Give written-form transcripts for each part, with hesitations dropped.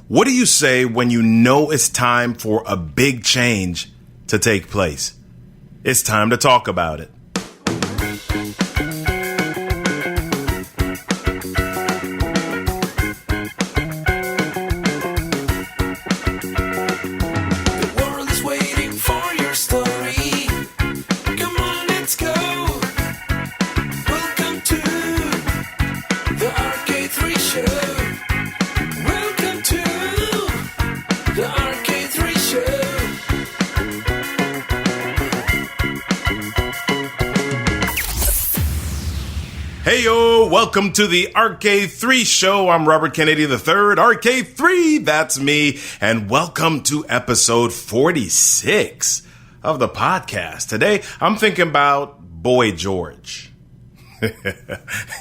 What do you say when you know it's time for a big change to take place? It's time to talk about it. Hey yo, welcome to the RK3 show. I'm Robert Kennedy III, RK3, that's me, and welcome to episode 46 of the podcast. Today, I'm thinking about Boy George.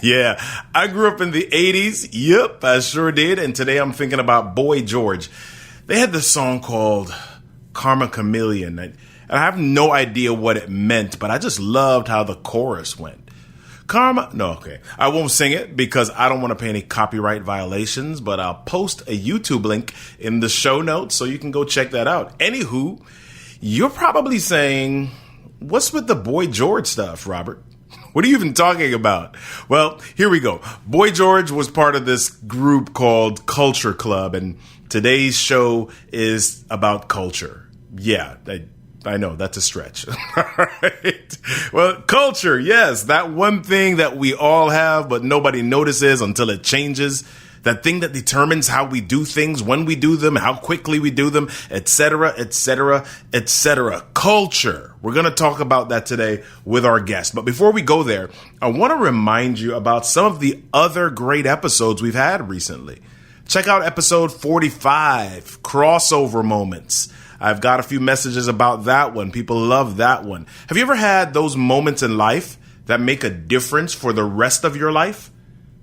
Yeah, I grew up in the 80s. Yep, I sure did. And today I'm thinking about Boy George. They had this song called Karma Chameleon. And I have no idea what it meant, but I just loved how the chorus went. Karma, no, okay. I won't sing it because I don't want to pay any copyright violations, but I'll post a YouTube link in the show notes so you can go check that out. Anywho, you're probably saying, what's with the Boy George stuff, Robert? What are you even talking about? Well, here we go. Boy George was part of this group called Culture Club, and today's show is about culture. Yeah, I know, that's a stretch. All right. Well, culture, yes, that one thing that we all have, but nobody notices until it changes. That thing that determines how we do things, when we do them, how quickly we do them, etc., etc., etc. Culture. We're going to talk about that today with our guest. But before we go there, I want to remind you about some of the other great episodes we've had recently. Check out episode 45, Crossover Moments. I've got a few messages about that one. People love that one. Have you ever had those moments in life that make a difference for the rest of your life?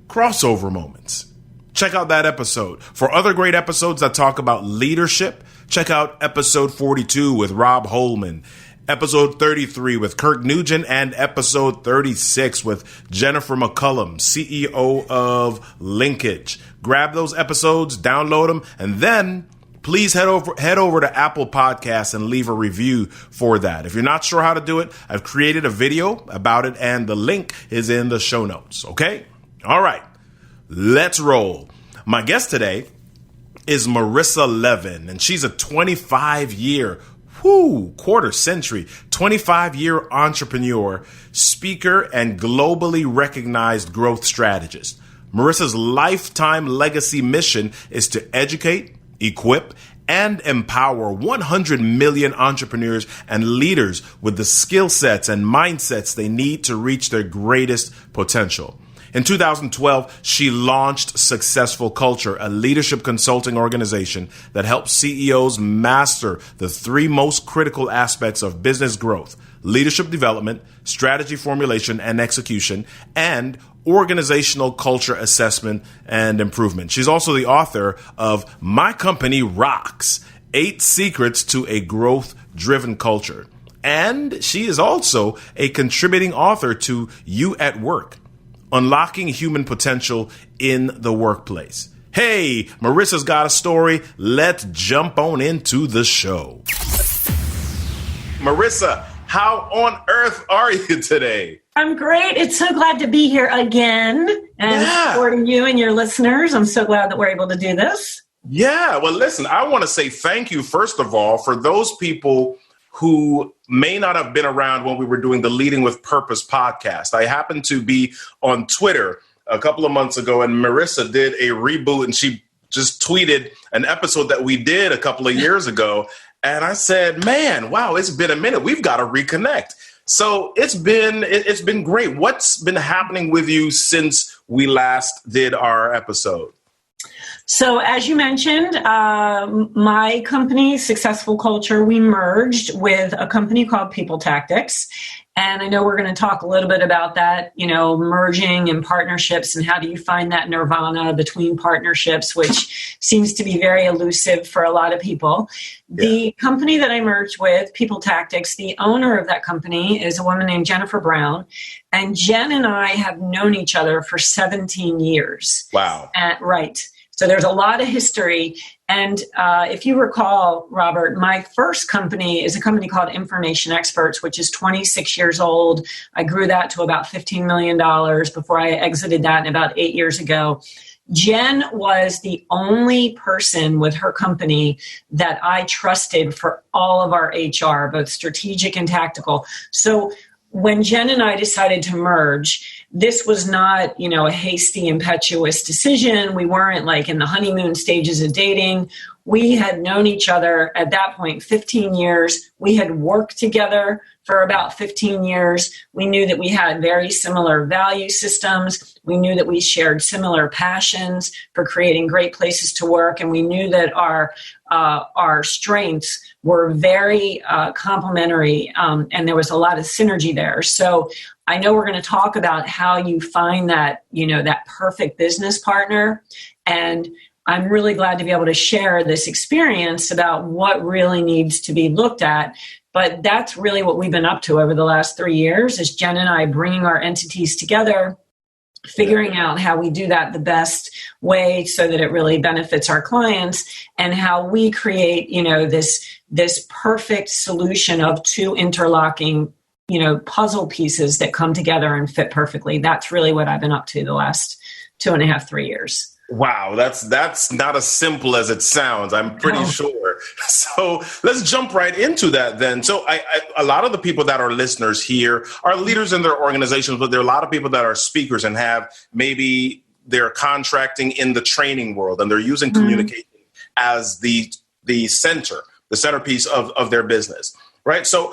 Crossover moments. Check out that episode. For other great episodes that talk about leadership, check out episode 42 with Rob Holman, episode 33 with Kirk Nugent, and episode 36 with Jennifer McCullum, CEO of Linkage. Grab those episodes, download them, and then please head over to Apple Podcasts and leave a review for that. If you're not sure how to do it, I've created a video about it, and the link is in the show notes, okay? All right, let's roll. My guest today is Marissa Levin, and she's a 25-year, quarter century, 25-year entrepreneur, speaker, and globally recognized growth strategist. Marissa's lifetime legacy mission is to educate, equip, and empower 100 million entrepreneurs and leaders with the skill sets and mindsets they need to reach their greatest potential. In 2012, she launched Successful Culture, a leadership consulting organization that helps CEOs master the three most critical aspects of business growth: leadership development, strategy formulation and execution, and organizational culture assessment and improvement. She's also the author of My Company Rocks, 8 Secrets to a Growth-Driven Culture. And she is also a contributing author to You at Work, Unlocking Human Potential in the Workplace. Hey, Marissa's got a story. Let's jump on into the show. Marissa, how on earth are you today? I'm great. It's so glad to be here again and supporting you and your listeners. I'm so glad that we're able to do this. Yeah. Well, listen, I want to say thank you, first of all, for those people who may not have been around when we were doing the Leading with Purpose podcast. I happened to be on Twitter a couple of months ago, and Marissa did a reboot, and she just tweeted an episode that we did a couple of years ago. And I said, man, wow, it's been a minute. We've got to reconnect. So it's been great. What's been happening with you since we last did our episode? So as you mentioned, my company, Successful Culture, we merged with a company called People Tactics. And I know we're going to talk a little bit about that, merging and partnerships and how do you find that nirvana between partnerships, which seems to be very elusive for a lot of people. Yeah. The company that I merged with, People Tactics, the owner of that company is a woman named Jennifer Brown. And Jen and I have known each other for 17 years. Wow. Right. So there's a lot of history. And if you recall, Robert, my first company is a company called Information Experts, which is 26 years old. I grew that to about $15 million before I exited that about 8 years ago. Jen was the only person with her company that I trusted for all of our HR, both strategic and tactical. So when Jen and I decided to merge, this was not, a hasty, impetuous decision. We weren't like in the honeymoon stages of dating. We had known each other at that point 15 years. We had worked together for about 15 years. We knew that we had very similar value systems. We knew that we shared similar passions for creating great places to work. And we knew that our strengths were very complementary, and there was a lot of synergy there. So I know we're going to talk about how you find that, that perfect business partner. And I'm really glad to be able to share this experience about what really needs to be looked at. But that's really what we've been up to over the last 3 years, is Jen and I bringing our entities together, figuring out how we do that the best way so that it really benefits our clients, and how we create, this perfect solution of two interlocking, puzzle pieces that come together and fit perfectly. That's really what I've been up to the last 2.5, 3 years. Wow, that's not as simple as it sounds, I'm pretty sure. So let's jump right into that then. So a lot of the people that are listeners here are leaders in their organizations, but there are a lot of people that are speakers and have maybe they're contracting in the training world, and they're using communication as the centerpiece of their business, right? So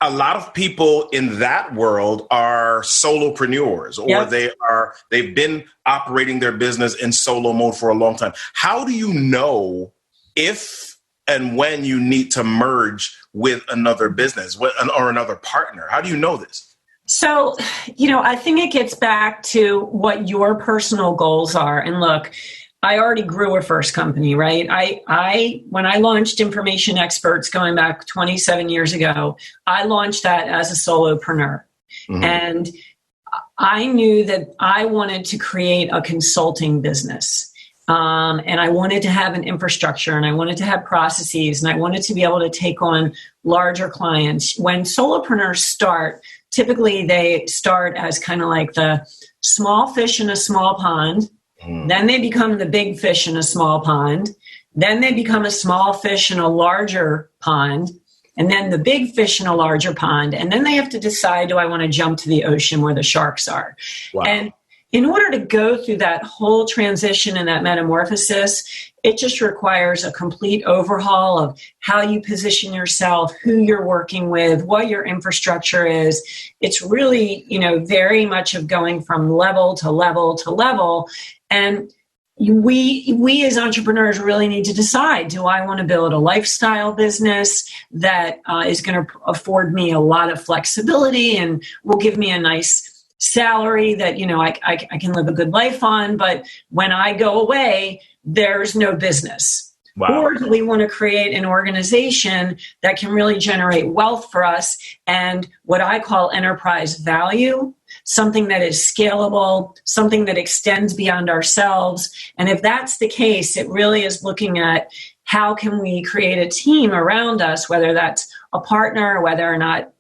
a lot of people in that world are solopreneurs, or they've been operating their business in solo mode for a long time. How do you know if and when you need to merge with another business or another partner? How do you know this? So, I think it gets back to what your personal goals are. And look, I already grew a first company, right? When I launched Information Experts going back 27 years ago, I launched that as a solopreneur. Mm-hmm. And I knew that I wanted to create a consulting business. And I wanted to have an infrastructure, and I wanted to have processes, and I wanted to be able to take on larger clients. When solopreneurs start, typically they start as kind of like the small fish in a small pond. Then they become the big fish in a small pond. Then they become a small fish in a larger pond. And then the big fish in a larger pond. And then they have to decide, do I want to jump to the ocean where the sharks are? Wow. And in order to go through that whole transition and that metamorphosis, it just requires a complete overhaul of how you position yourself, who you're working with, what your infrastructure is. It's really, very much of going from level to level to level. And we as entrepreneurs really need to decide, do I want to build a lifestyle business that is going to afford me a lot of flexibility and will give me a nice salary that, I can live a good life on, but when I go away, there's no business. Wow. Or do we want to create an organization that can really generate wealth for us and what I call enterprise value, something that is scalable, something that extends beyond ourselves? And if that's the case, it really is looking at how can we create a team around us, whether that's a partner, whether or not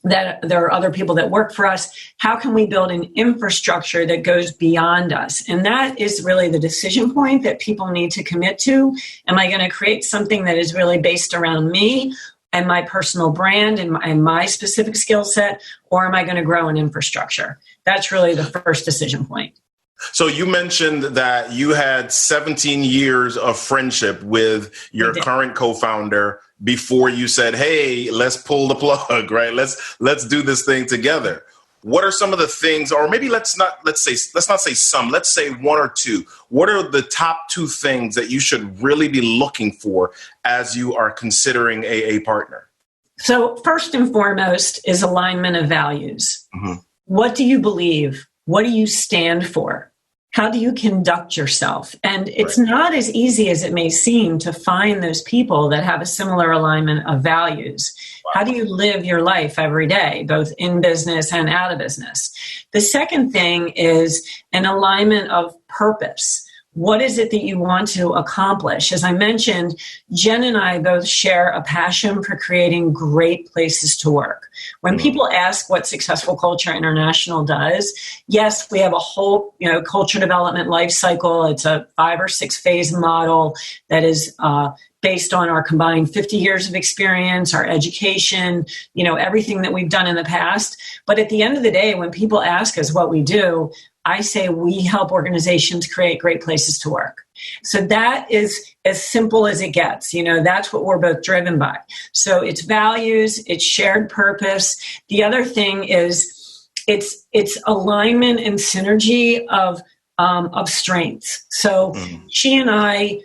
that there are other people that work for us. How can we build an infrastructure that goes beyond us? And that is really the decision point that people need to commit to. Am I going to create something that is really based around me and my personal brand and my specific skill set, or am I going to grow an infrastructure? That's really the first decision point. So you mentioned that you had 17 years of friendship with your current co-founder before you said, hey, let's pull the plug, right? Let's do this thing together. What are some of the things, or maybe let's not say some, let's say one or two. What are the top two things that you should really be looking for as you are considering a partner? So first and foremost is alignment of values. Mm-hmm. What do you believe? What do you stand for? How do you conduct yourself? And it's not as easy as it may seem to find those people that have a similar alignment of values. Wow. How do you live your life every day, both in business and out of business? The second thing is an alignment of purpose. what is it that you want to accomplish? As I mentioned, Jen and I both share a passion for creating great places to work. When people ask what Successful Culture International does, yes, we have a whole, culture development life cycle. It's a 5 or 6 phase model that is based on our combined 50 years of experience, our education, everything that we've done in the past. But at the end of the day, when people ask us what we do, I say we help organizations create great places to work. So that is as simple as it gets. That's what we're both driven by. So it's values, it's shared purpose. The other thing is it's alignment and synergy of strengths. So she and I,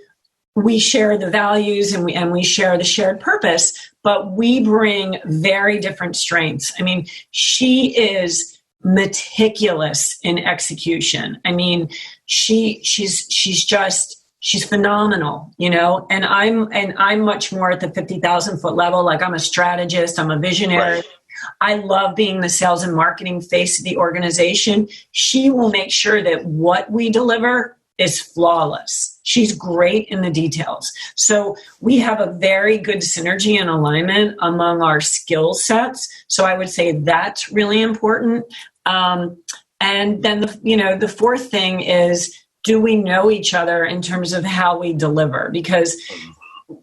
we share the values and we share the shared purpose, but we bring very different strengths. I mean, she is meticulous in execution. I mean, she's phenomenal, and I'm much more at the 50,000 foot level. Like, I'm a strategist, I'm a visionary. Right. I love being the sales and marketing face of the organization. She will make sure that what we deliver is flawless. She's great in the details. So we have a very good synergy and alignment among our skill sets. So I would say that's really important. And then the fourth thing is, do we know each other in terms of how we deliver? Because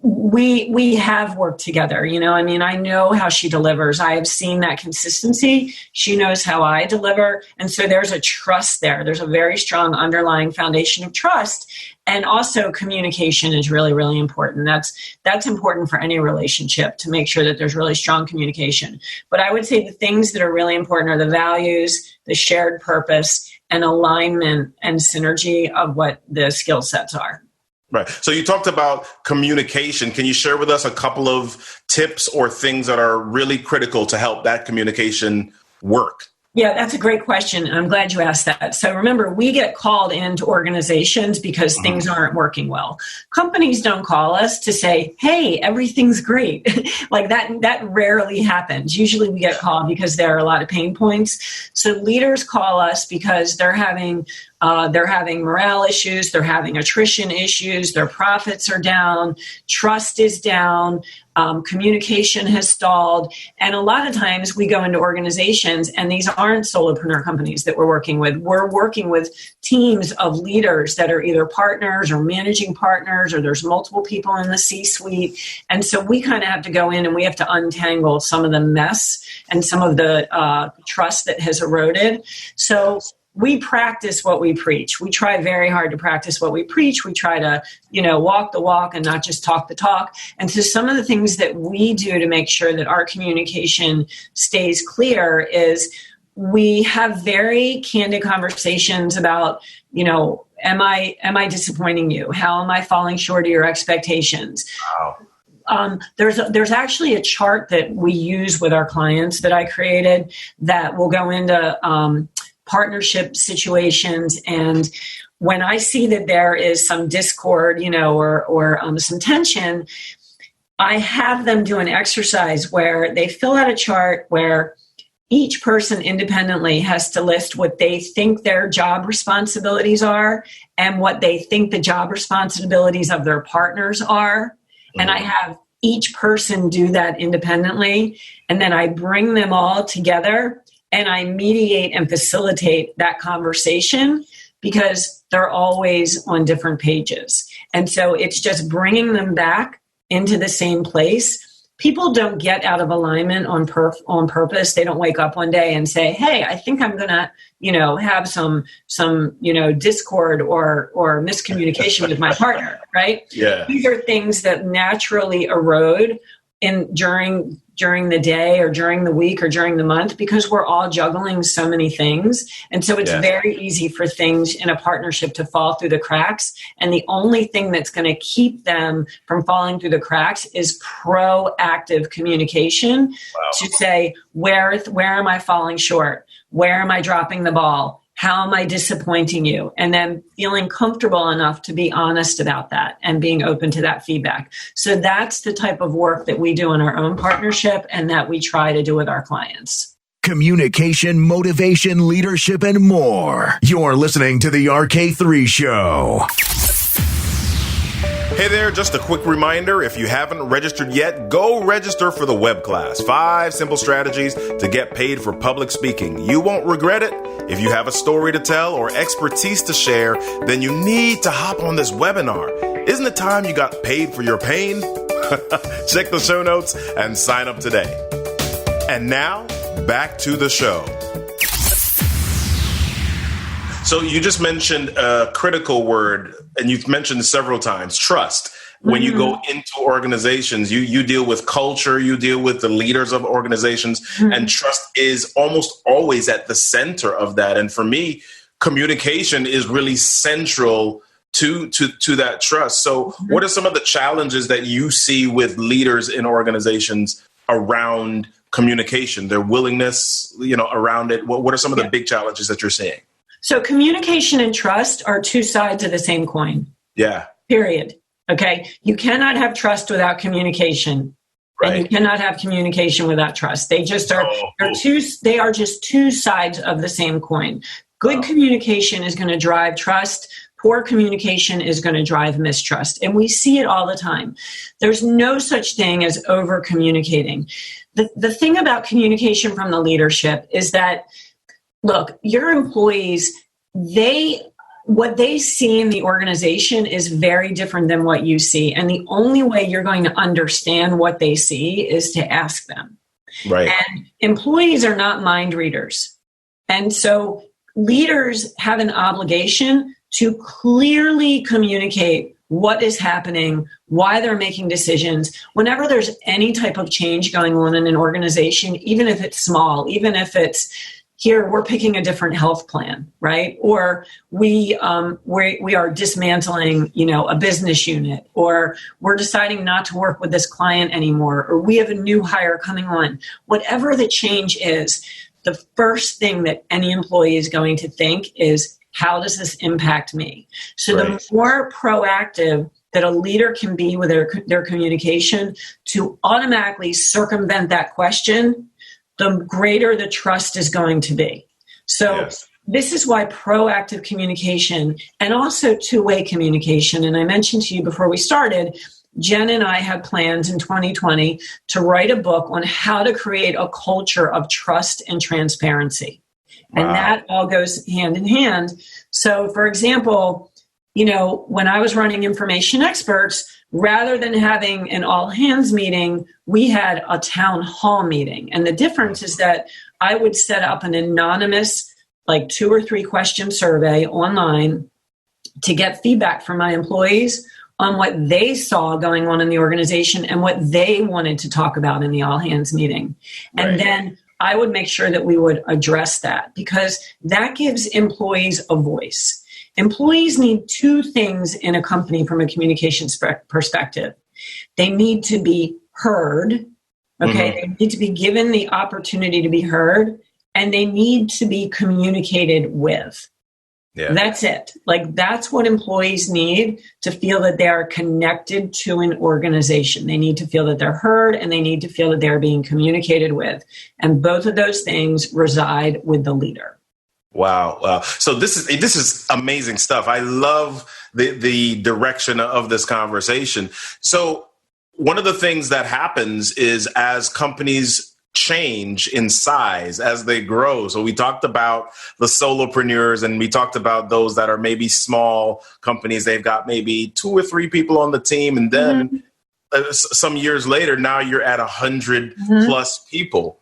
we have worked together. I know how she delivers. I have seen that consistency. She knows how I deliver. And so there's a trust there. There's a very strong underlying foundation of trust. And also communication is really, really important. That's important for any relationship, to make sure that there's really strong communication. But I would say the things that are really important are the values, the shared purpose, and alignment and synergy of what the skill sets are. Right. So you talked about communication. Can you share with us a couple of tips or things that are really critical to help that communication work? Yeah, that's a great question. And I'm glad you asked that. So remember, we get called into organizations because things aren't working well. Companies don't call us to say, hey, everything's great. Like that rarely happens. Usually we get called because there are a lot of pain points. So leaders call us because they're having morale issues, they're having attrition issues, their profits are down, trust is down, communication has stalled. And a lot of times we go into organizations, and these aren't solopreneur companies that we're working with. We're working with teams of leaders that are either partners or managing partners, or there's multiple people in the C-suite. And so we kind of have to go in and we have to untangle some of the mess and some of the trust that has eroded. So we practice what we preach. We try very hard to practice what we preach. We try to, walk the walk and not just talk the talk. And so some of the things that we do to make sure that our communication stays clear is we have very candid conversations about, am I disappointing you? How am I falling short of your expectations? Wow. There's actually a chart that we use with our clients that I created that will go into partnership situations. And when I see that there is some discord, or some tension, I have them do an exercise where they fill out a chart where each person independently has to list what they think their job responsibilities are and what they think the job responsibilities of their partners are. And I have each person do that independently. And then I bring them all together and I mediate and facilitate that conversation because they're always on different pages. And so it's just bringing them back into the same place. People don't get out of alignment on purpose. They don't wake up one day and say, hey, I think I'm going to, have some discord or miscommunication with my partner, right? Yeah. These are things that naturally erode during the day or during the week or during the month because we're all juggling so many things. And so it's very easy for things in a partnership to fall through the cracks. And the only thing that's going to keep them from falling through the cracks is proactive communication to say, where am I falling short? Where am I dropping the ball? How am I disappointing you? And then feeling comfortable enough to be honest about that and being open to that feedback. So that's the type of work that we do in our own partnership and that we try to do with our clients. communication, motivation, leadership, and more. You're listening to The RK3 Show. Hey there, just a quick reminder, if you haven't registered yet, go register for the web class. 5 simple strategies to get paid for public speaking. You won't regret it. If you have a story to tell or expertise to share, then you need to hop on this webinar. Isn't it time you got paid for your pain? Check the show notes and sign up today. And now, back to the show. So you just mentioned a critical word, and you've mentioned several times, trust. When you go into organizations, you deal with culture, you deal with the leaders of organizations, and trust is almost always at the center of that. And for me, communication is really central to that trust. So what are some of the challenges that you see with leaders in organizations around communication, their willingness, around it? What are some of the big challenges that you're seeing? So communication and trust are two sides of the same coin. Yeah. Period. Okay. You cannot have trust without communication. Right. And you cannot have communication without trust. They just are, they are just two sides of the same coin. Good communication is going to drive trust. Poor communication is going to drive mistrust. And we see it all the time. There's no such thing as over communicating. The thing about communication from the leadership is that, look, your employees, what they see in the organization is very different than what you see. And the only way you're going to understand what they see is to ask them. Right. And employees are not mind readers. And so leaders have an obligation to clearly communicate what is happening, why they're making decisions. Whenever there's any type of change going on in an organization, even if it's small, even if it's, here, we're picking a different health plan, right? Or we are dismantling, a business unit, or we're deciding not to work with this client anymore, or we have a new hire coming on. Whatever the change is, the first thing that any employee is going to think is, how does this impact me? So the more proactive that a leader can be with their communication to automatically circumvent that question, the greater the trust is going to be. So this is why proactive communication and also two-way communication, and I mentioned to you before we started, Jen and I had plans in 2020 to write a book on how to create a culture of trust and transparency. Wow. And that all goes hand in hand. So, for example, when I was running Information Experts, rather than having an all-hands meeting, we had a town hall meeting. And the difference is that I would set up an anonymous, 2 or 3 question survey online to get feedback from my employees on what they saw going on in the organization and what they wanted to talk about in the all-hands meeting. And then I would make sure that we would address that, because that gives employees a voice. Employees need 2 things in a company from a communications perspective. They need to be heard, okay? They need to be given the opportunity to be heard, and they need to be communicated with. Yeah. That's it. That's what employees need to feel that they are connected to an organization. They need to feel that they're heard, and they need to feel that they're being communicated with. And both of those things reside with the leader. Wow. So this is amazing stuff. I love the direction of this conversation. So one of the things that happens is as companies change in size, as they grow. So we talked about the solopreneurs, and we talked about those that are maybe small companies. They've got maybe 2 or 3 people on the team. And then some years later, now you're at 100 plus people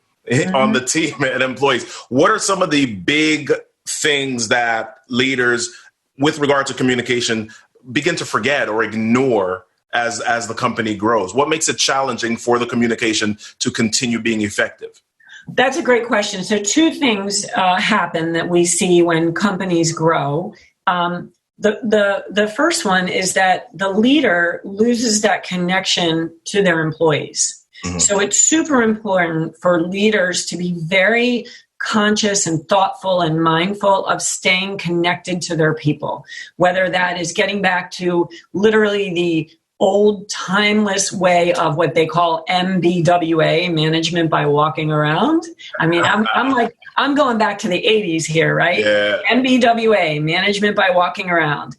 on the team and employees. What are some of the big things that leaders, with regard to communication, begin to forget or ignore as the company grows? What makes it challenging for the communication to continue being effective? That's a great question. So 2 things happen that we see when companies grow. The first one is that the leader loses that connection to their employees. So it's super important for leaders to be very conscious and thoughtful and mindful of staying connected to their people, whether that is getting back to literally the old timeless way of what they call MBWA, management by walking around. I mean, I'm going back to the 80s here, right? Yeah. MBWA, management by walking around.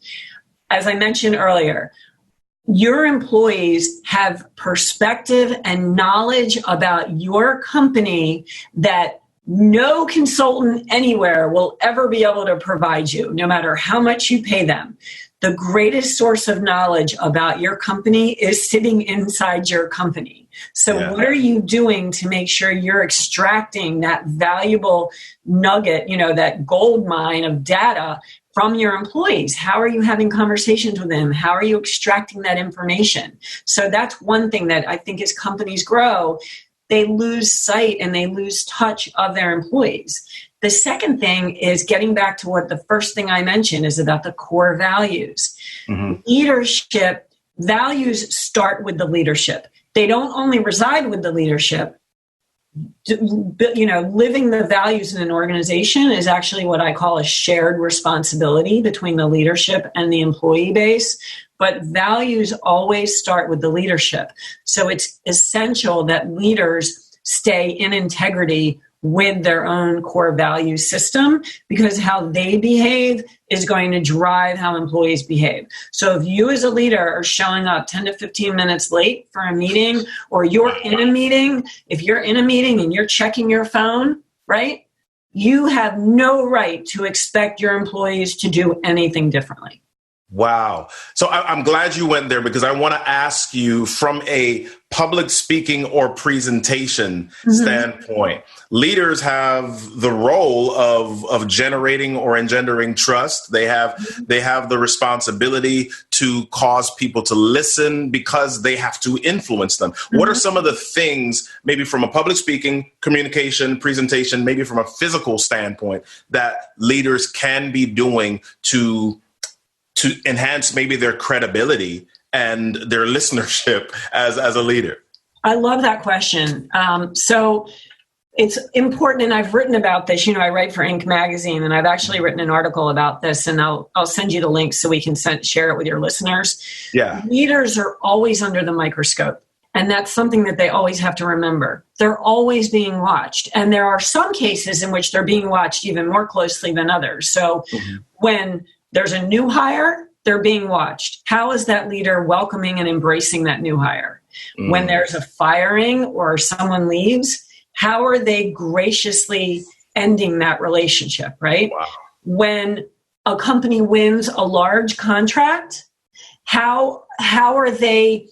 As I mentioned earlier, your employees have perspective and knowledge about your company that no consultant anywhere will ever be able to provide you, no matter how much you pay them. The greatest source of knowledge about your company is sitting inside your company. So what are you doing to make sure you're extracting that valuable nugget, that gold mine of data from your employees? How are you having conversations with them? How are you extracting that information? So that's one thing that I think as companies grow, they lose sight and they lose touch of their employees. The second thing is getting back to what the first thing I mentioned is about the core values. Mm-hmm. Leadership values start with the leadership. They don't only reside with the leadership. Living the values in an organization is actually what I call a shared responsibility between the leadership and the employee base. But values always start with the leadership. So it's essential that leaders stay in integrity with their own core value system, because how they behave is going to drive how employees behave. So if you as a leader are showing up 10 to 15 minutes late for a meeting, or you're in a meeting, if you're in a meeting and you're checking your phone, right, you have no right to expect your employees to do anything differently. Wow. So I'm glad you went there, because I want to ask you from a public speaking or presentation standpoint. Leaders have the role of generating or engendering trust. They have the responsibility to cause people to listen because they have to influence them. What are some of the things, maybe from a public speaking, communication, presentation, maybe from a physical standpoint, that leaders can be doing to enhance maybe their credibility and their listenership as a leader? I love that question. So it's important, and I've written about this. I write for Inc. magazine, and I've actually written an article about this, and I'll send you the link so we can share it with your listeners. Yeah. Leaders are always under the microscope, and that's something that they always have to remember. They're always being watched, and there are some cases in which they're being watched even more closely than others. So when there's a new hire, they're being watched. How is that leader welcoming and embracing that new hire? When there's a firing or someone leaves, how are they graciously ending that relationship, right? Wow. When a company wins a large contract, how are they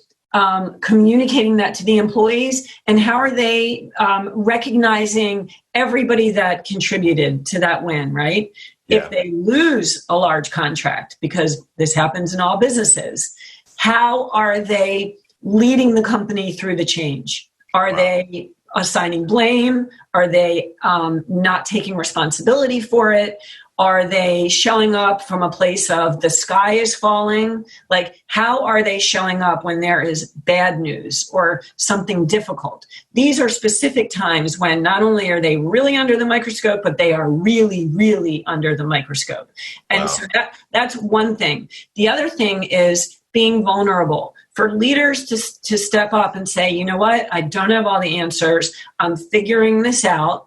communicating that to the employees, and how are they recognizing everybody that contributed to that win, right? Yeah. If they lose a large contract, because this happens in all businesses, how are they leading the company through the change? Are they assigning blame? Are they not taking responsibility for it? Are they showing up from a place of the sky is falling? Like, how are they showing up when there is bad news or something difficult? These are specific times when not only are they really under the microscope, but they are really, really under the microscope. And so that's one thing. The other thing is being vulnerable. For leaders to step up and say, you know what, I don't have all the answers. I'm figuring this out.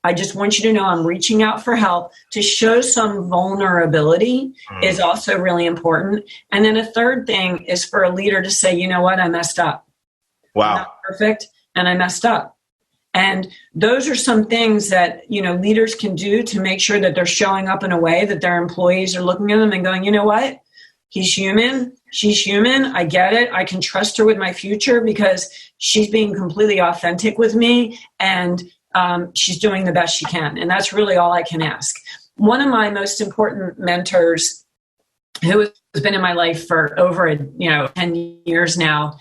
I just want you to know I'm reaching out for help. To show some vulnerability is also really important. And then a third thing is for a leader to say, you know what, I messed up. Wow. I'm not perfect, and I messed up. And those are some things that, leaders can do to make sure that they're showing up in a way that their employees are looking at them and going, you know what, he's human. She's human. I get it. I can trust her with my future because she's being completely authentic with me, and she's doing the best she can. And that's really all I can ask. One of my most important mentors, who has been in my life for over 10 years now,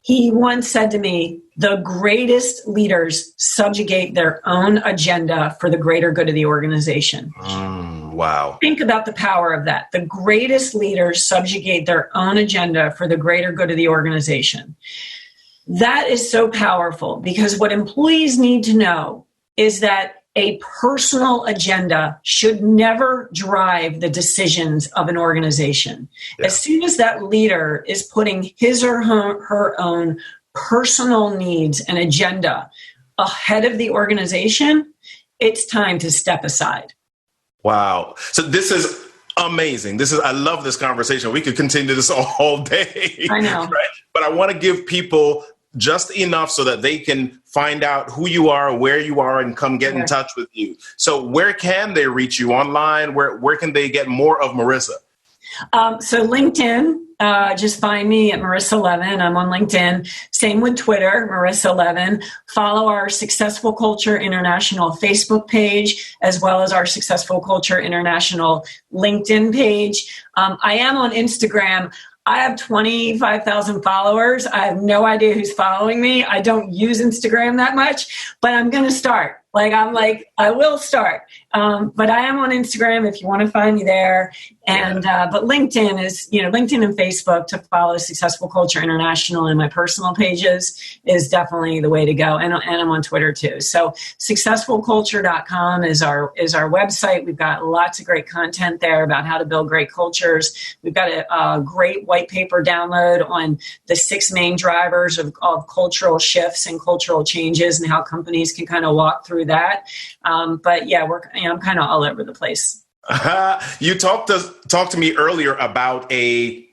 he once said to me, the greatest leaders subjugate their own agenda for the greater good of the organization. Wow. Think about the power of that. The greatest leaders subjugate their own agenda for the greater good of the organization. That is so powerful, because what employees need to know is that a personal agenda should never drive the decisions of an organization. Yeah. As soon as that leader is putting his or her own personal needs and agenda ahead of the organization, it's time to step aside. Wow. So this is amazing. I love this conversation. We could continue this all day. I know. Right? But I want to give people just enough so that they can find out who you are, where you are, and come get in touch with you. So where can they reach you online? Where can they get more of Marissa? So LinkedIn, just find me at Marissa Levin. I'm on LinkedIn. Same with Twitter, Marissa Levin. Follow our Successful Culture International Facebook page, as well as our Successful Culture International LinkedIn page. I am on Instagram. I have 25,000 followers. I have no idea who's following me. I don't use Instagram that much, but I'm going to start. I will start. But I am on Instagram if you want to find me there. And, but LinkedIn is, LinkedIn and Facebook to follow Successful Culture International and my personal pages is definitely the way to go. And I'm on Twitter too. So successfulculture.com is our website. We've got lots of great content there about how to build great cultures. We've got a great white paper download on the 6 main drivers of cultural shifts and cultural changes and how companies can kind of walk through that. But yeah, I'm kind of all over the place. You talked to me earlier about a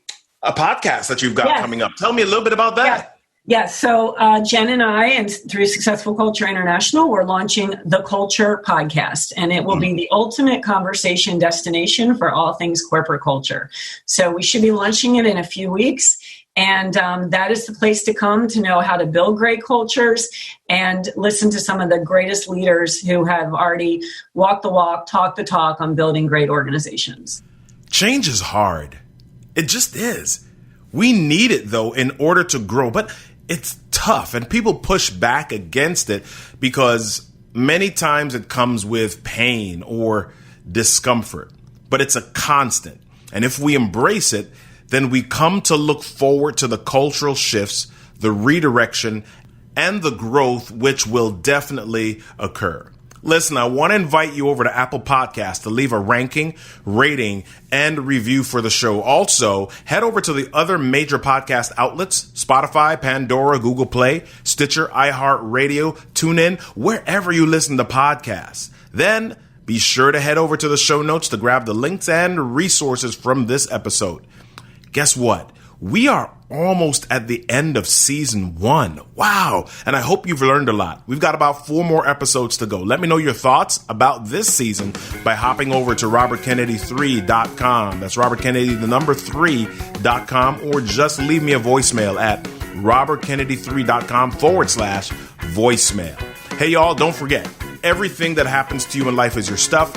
podcast that you've got coming up. Tell me a little bit about that. Yes. So Jen and I, and through Successful Culture International, we're launching the Culture Podcast, and it will be the ultimate conversation destination for all things corporate culture. So we should be launching it in a few weeks. And that is the place to come to know how to build great cultures and listen to some of the greatest leaders who have already walked the walk, talked the talk on building great organizations. Change is hard. It just is. We need it, though, in order to grow. But it's tough, and people push back against it because many times it comes with pain or discomfort. But it's a constant. And if we embrace it, then we come to look forward to the cultural shifts, the redirection, and the growth, which will definitely occur. Listen, I want to invite you over to Apple Podcasts to leave a ranking, rating, and review for the show. Also, head over to the other major podcast outlets, Spotify, Pandora, Google Play, Stitcher, iHeartRadio, TuneIn, wherever you listen to podcasts. Then be sure to head over to the show notes to grab the links and resources from this episode. Guess what? We are almost at the end of season 1. Wow. And I hope you've learned a lot. We've got about 4 more episodes to go. Let me know your thoughts about this season by hopping over to robertkennedy3.com. That's robertkennedy3.com, or just leave me a voicemail at robertkennedy3.com/voicemail. Hey, y'all, don't forget. Everything that happens to you in life is your stuff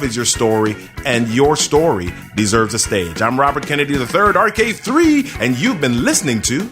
is your story, and your story deserves a stage. I'm Robert Kennedy III, RK3, and you've been listening to...